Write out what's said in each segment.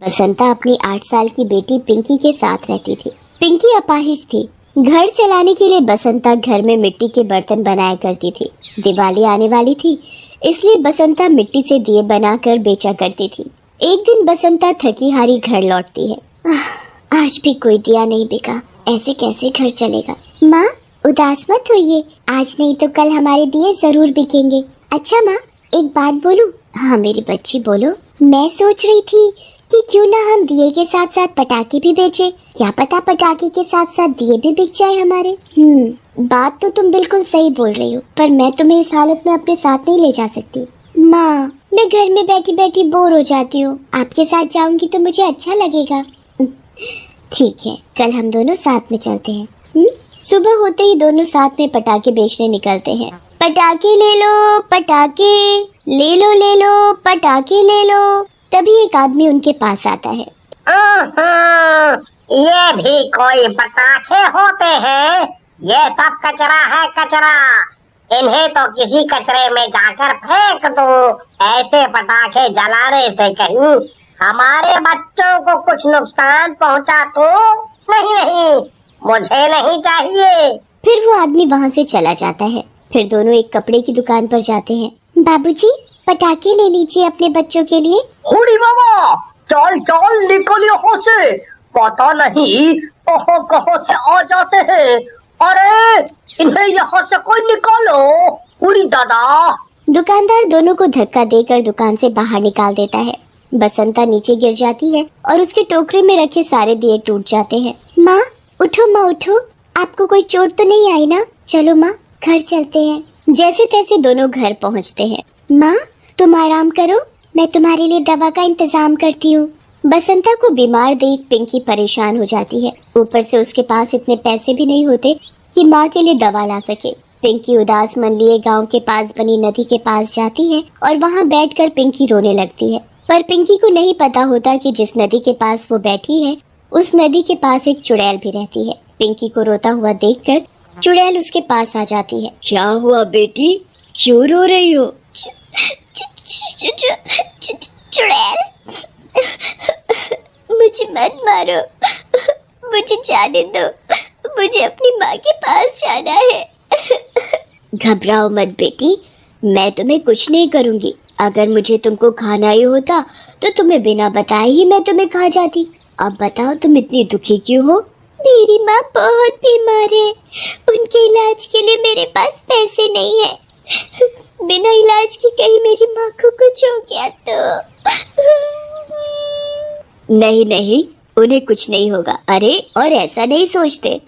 बसंता अपनी 8 साल की बेटी पिंकी के साथ रहती थी। पिंकी अपाहिज थी। घर चलाने के लिए बसंता घर में मिट्टी के बर्तन बनाया करती थी। दिवाली आने वाली थी, इसलिए बसंता मिट्टी से दिए बनाकर बेचा करती थी। एक दिन बसंता थकी हारी घर लौटती है। आज भी कोई दिया नहीं बिका, ऐसे कैसे घर चलेगा। माँ, उदास मत होइए, आज नहीं तो कल हमारे दिए जरूर बिकेंगे। अच्छा माँ, एक बात बोलूं? हाँ मेरी बच्ची बोलो। मैं सोच रही थी कि क्यों ना हम दिए के साथ साथ पटाखे भी बेचें। क्या पता पटाखे के साथ साथ दिए भी बिक जाए हमारे। बात तो तुम बिल्कुल सही बोल रही हो, पर मैं तुम्हें इस हालत में अपने साथ नहीं ले जा सकती। माँ, मैं घर में बैठी बैठी बोर हो जाती हूँ, आपके साथ जाऊंगी तो मुझे अच्छा लगेगा। ठीक है, कल हम दोनों साथ में चलते हैं। सुबह होते ही दोनों साथ में पटाखे बेचने निकलते हैं। पटाखे ले लो, पटाखे ले लो, पटाखे ले लो। तभी एक आदमी उनके पास आता है। ये भी कोई पटाखे होते हैं? ये सब कचरा है, कचरा। इन्हें तो किसी कचरे में जाकर फेंक दो। ऐसे पटाखे जलाने से कहीं हमारे बच्चों को कुछ नुकसान पहुंचा तो नहीं, मुझे नहीं चाहिए। फिर वो आदमी वहाँ से चला जाता है। फिर दोनों एक कपड़े की दुकान पर जाते हैं। बाबूजी, पटाखे ले लीजिए अपने बच्चों के लिए। हुडी बाबा, चल चल निकल यहाँ से, पता नहीं कहाँ से आ जाते हैं। अरे इन्हें यहाँ से कोई निकालो। हुडी दादा। दुकानदार दोनों को धक्का देकर दुकान से बाहर निकाल देता है। बसंता नीचे गिर जाती है और उसके टोकरे में रखे सारे दिए टूट जाते हैं। माँ उठो, आपको कोई चोट तो नहीं आई ना? चलो माँ, घर चलते हैं। जैसे तैसे दोनों घर पहुँचते हैं। माँ, तुम आराम करो, मैं तुम्हारे लिए दवा का इंतजाम करती हूँ। बसंता को बीमार देख पिंकी परेशान हो जाती है। ऊपर से उसके पास इतने पैसे भी नहीं होते कि माँ के लिए दवा ला सके। पिंकी उदास मन लिए गांव के पास बनी नदी के पास जाती है और वहाँ बैठकर पिंकी रोने लगती है। पर पिंकी को नहीं पता होता कि जिस नदी के पास वो बैठी है, उस नदी के पास एक चुड़ैल भी रहती है। पिंकी को रोता हुआ देखकर चुड़ैल उसके पास आ जाती है। क्या हुआ बेटी, क्यों रो रही हो? चुड़ैल, मुझे मत मारो, मुझे जाने दो, मुझे अपनी माँ के पास जाना है। घबराओ मत बेटी, मैं तुम्हें कुछ नहीं करूँगी। अगर मुझे तुमको खाना ही होता तो तुम्हें बिना बताए ही मैं तुम्हें खा जाती। अब बताओ तुम इतनी दुखी क्यों हो? मेरी माँ बहुत बीमार है, उनके इलाज के लिए मेरे पास पैसे नहीं है। बिना इलाज के कहीं मेरी माँ को कुछ हो गया तो। नहीं, उन्हें कुछ नहीं होगा। अरे और ऐसा नहीं सोचते।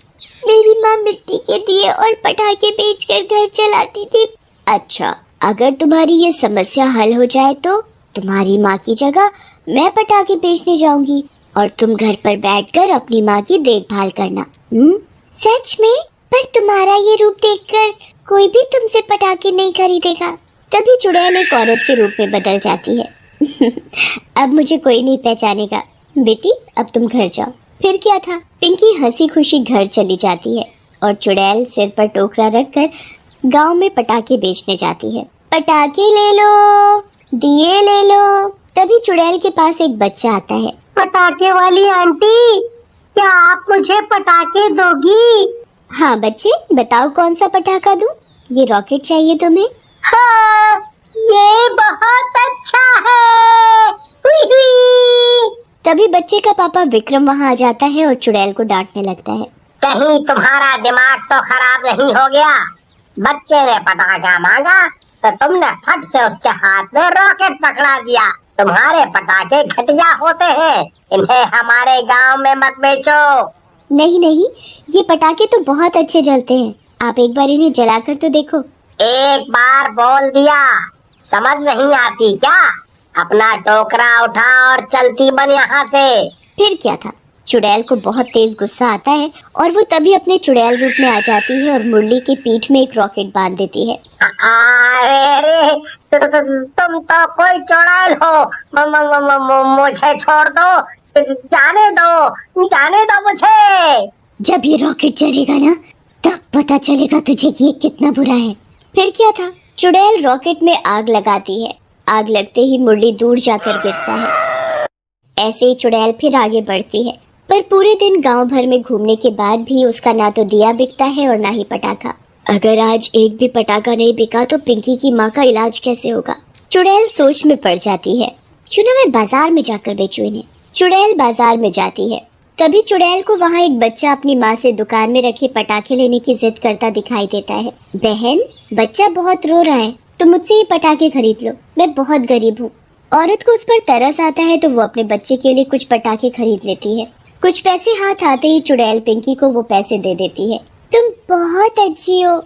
मेरी माँ मिट्टी के दिए और पटाखे बेचकर घर चलाती थी। अच्छा, अगर तुम्हारी ये समस्या हल हो जाए तो तुम्हारी माँ की जगह मैं पटाखे बेचने जाऊंगी और तुम घर पर बैठकर अपनी माँ की देखभाल करना। सच में? पर तुम्हारा ये रूप देखकर कोई भी तुमसे पटाखे नहीं खरीदेगा। तभी चुड़ैल एक औरत के रूप में बदल जाती है। अब मुझे कोई नहीं पहचानेगा। बेटी, अब तुम घर जाओ। फिर क्या था, पिंकी हंसी खुशी घर चली जाती है और चुड़ैल सिर पर टोकरा रखकर गांव में पटाखे बेचने जाती है। पटाखे ले लो, दिए ले लो। तभी चुड़ैल के पास एक बच्चा आता है। पटाखे वाली आंटी, क्या आप मुझे पटाखे दोगी? हाँ बच्चे, बताओ कौन सा पटाखा दूं? ये रॉकेट चाहिए तुम्हें? हाँ, ये बहुत अच्छा है। हुई हुई। तभी बच्चे का पापा विक्रम वहाँ आ जाता है और चुड़ैल को डांटने लगता है। कहीं तुम्हारा दिमाग तो खराब नहीं हो गया? बच्चे ने पटाखा मांगा तो तुमने फट से उसके हाथ में रॉकेट पकड़ा दिया। तुम्हारे पटाखे घटिया होते हैं, इन्हें हमारे गांव में मत बेचो। नहीं, ये पटाखे तो बहुत अच्छे जलते हैं। आप एक बार इन्हें जलाकर तो देखो। एक बार बोल दिया, समझ नहीं आती क्या? अपना टोकरा उठा और चलती बन यहाँ से। फिर क्या था, चुड़ैल को बहुत तेज गुस्सा आता है और वो तभी अपने चुड़ैल रूप में आ जाती है और मुरली की पीठ में एक रॉकेट बांध देती है। अरे तुम तो कोई चुड़ैल हो, मुझे छोड़ दो, जाने दो मुझे। जब ये रॉकेट चलेगा ना, तब पता चलेगा तुझे कि ये कितना बुरा है। फिर क्या था, चुड़ैल रॉकेट में आग लगाती है। आग लगते ही मुरली दूर जाकर गिरता है। ऐसे ही चुड़ैल फिर आगे बढ़ती है, पर पूरे दिन गांव भर में घूमने के बाद भी उसका ना तो दिया बिकता है और ना ही पटाखा। अगर आज एक भी पटाखा नहीं बिका तो पिंकी की माँ का इलाज कैसे होगा? चुड़ैल सोच में पड़ जाती है, क्यों ना मैं बाजार में जाकर बेचूं इन्हें। चुड़ैल बाजार में जाती है, तभी चुड़ैल को वहाँ एक बच्चा अपनी माँ से दुकान में रखे पटाखे लेने की जिद करता दिखाई देता है। बहन, बच्चा बहुत रो रहा है, तो मुझसे ये पटाखे खरीद लो, मैं बहुत गरीब हूँ। औरत को उस पर तरस आता है तो वो अपने बच्चे के लिए कुछ पटाखे खरीद लेती है। कुछ पैसे हाथ आते ही चुड़ैल पिंकी को वो पैसे दे देती है। तुम बहुत अच्छी हो,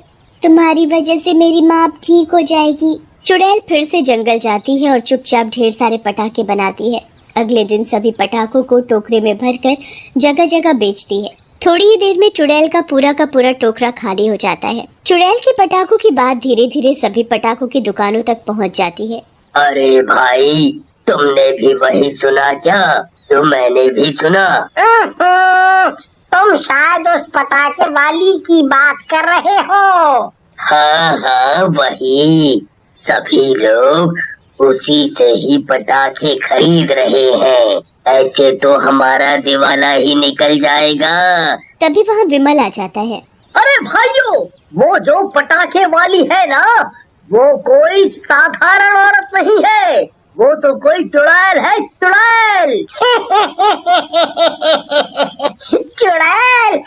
तुम्हारी वजह से मेरी माँ अब ठीक हो जाएगी। चुड़ैल फिर से जंगल जाती है और चुपचाप ढेर सारे पटाखे बनाती है। अगले दिन सभी पटाखों को टोकरे में भरकर जगह जगह बेचती है। थोड़ी ही देर में चुड़ैल का पूरा टोकरा खाली हो जाता है। चुड़ैल के पटाखों की बात धीरे धीरे सभी पटाखों की दुकानों तक पहुंच जाती है। अरे भाई, तुमने भी वही सुना क्या जो मैंने भी सुना? तुम शायद उस पटाखे वाली की बात कर रहे हो। हाँ, वही। सभी लोग उसी से ही पटाखे खरीद रहे हैं। ऐसे तो हमारा दिवाला ही निकल जाएगा। तभी वहाँ विमल आ जाता है। अरे भाइयों, वो जो पटाखे वाली है ना, वो कोई साधारण औरत नहीं है, वो तो कोई चुड़ैल है, चुड़ैल। चुड़ैल।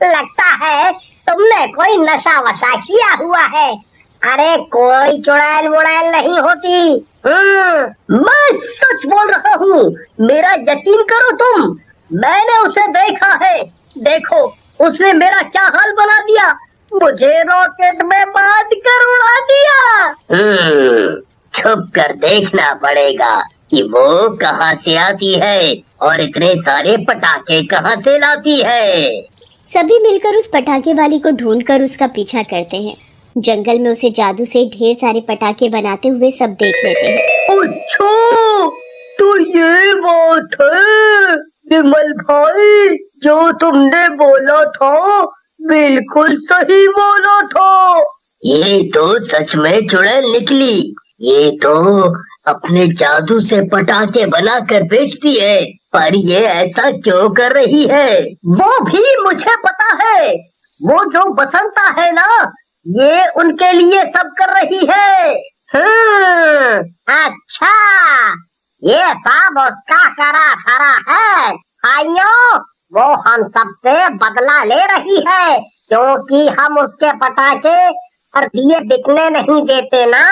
लगता है तुमने कोई नशा वशा किया हुआ है। अरे कोई चुड़ैल वुड़ैल नहीं होती। मैं सच बोल रहा हूँ, मेरा यकीन करो तुम। मैंने उसे देखा है। देखो उसने मेरा क्या हाल बना दिया, मुझे रॉकेट में बांध कर उड़ा दिया। छुप कर देखना पड़ेगा कि वो कहाँ से आती है और इतने सारे पटाखे कहाँ से लाती है। सभी मिलकर उस पटाखे वाली को ढूंढकर उसका पीछा करते हैं। जंगल में उसे जादू से ढेर सारे पटाखे बनाते हुए सब देख लेते हैं। अच्छा, तो ये बात है विमल भाई, जो तुमने बोला था बिल्कुल सही बोला था। ये तो सच में चुड़ैल निकली। ये तो अपने जादू से पटाखे बनाकर बेचती है, पर ये ऐसा क्यों कर रही है? वो भी मुझे पता है। वो जो बसंता है ना, ये उनके लिए सब कर रही है। अच्छा, ये सब उसका करा धरा है। भाइयों, वो हम सबसे बदला ले रही है, क्योंकि हम उसके पटाखे और दिए बिकने नहीं देते ना,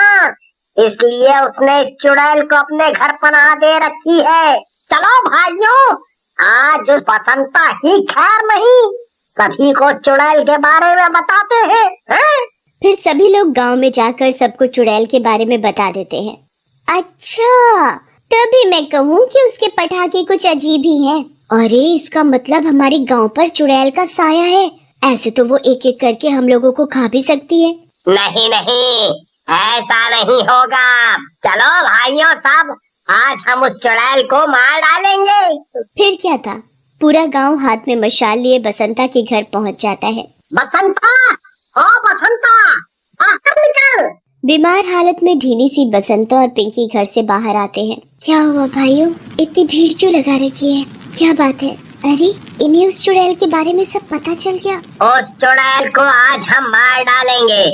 इसलिए उसने इस चुड़ैल को अपने घर पनाह दे रखी है। चलो भाइयों, आज उस बसंता की खैर नहीं, सभी को चुड़ैल के बारे में बताते हैं, हैं? फिर सभी लोग गांव में जाकर सबको चुड़ैल के बारे में बता देते हैं। अच्छा, तभी मैं कहूँ कि उसके पटाखे कुछ अजीब ही हैं। अरे, इसका मतलब हमारे गांव पर चुड़ैल का साया है। ऐसे तो वो एक एक करके हम लोगों को खा भी सकती है। नहीं नहीं, ऐसा नहीं होगा। चलो भाइयों सब, आज हम उस चुड़ैल को मार डालेंगे। फिर क्या था, पूरा गांव हाथ में मशाल लिए बसंता के घर पहुंच जाता है। बसंता, ओ बसंता, बाहर निकल। बीमार हालत में ढीली सी बसंता और पिंकी घर से बाहर आते हैं। क्या हुआ भाइयों, इतनी भीड़ क्यों लगा रखी है? क्या बात है? अरे, इन्हें उस चुड़ैल के बारे में सब पता चल गया। उस चुड़ैल को आज हम मार डालेंगे।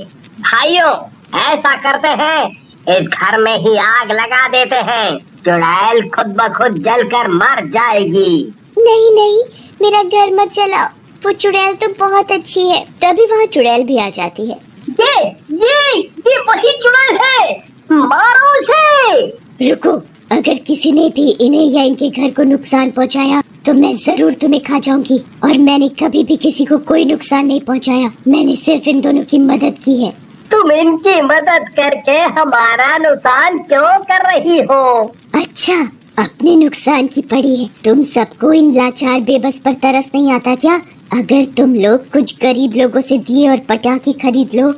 भाइयों, ऐसा करते हैं, इस घर में ही आग लगा देते हैं, चुड़ैल खुद ब खुद जलकर मर जाएगी। नहीं नहीं, मेरा घर मत जलाओ, वो चुड़ैल तो बहुत अच्छी है। तभी वहाँ चुड़ैल भी आ जाती है। ये वही चुड़ैल है, मारो उसे। रुको, अगर किसी ने भी इन्हें या इनके घर को नुकसान पहुँचाया तो मैं जरूर तुम्हें खा जाऊंगी। और मैंने कभी भी किसी को कोई नुकसान नहीं पहुँचाया, मैंने सिर्फ इन दोनों की मदद की है। तुम इनकी मदद करके हमारा नुकसान क्यों कर रही हो? अच्छा, अपने नुकसान की पड़ी है। तुम सबको इन लाचार बेबस पर तरस नहीं आता क्या? अगर तुम लोग कुछ गरीब लोगों से दिए और पटाखे खरीद लो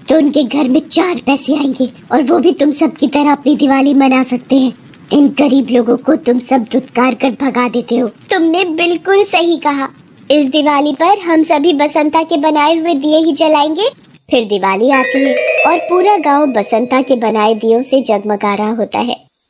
तो उनके घर में 4 पैसे आएंगे और वो भी तुम सब की तरह अपनी दिवाली मना सकते हैं। इन गरीब लोगों को तुम सब धुतकार कर भगा देते हो। तुमने बिल्कुल सही कहा। इस दिवाली पर हम सभी बसंता के बनाए हुए दिए ही जलाएंगे। फिर दिवाली आती है और पूरा गांव बसंता के बनाए दियों से जगमगा रहा होता है।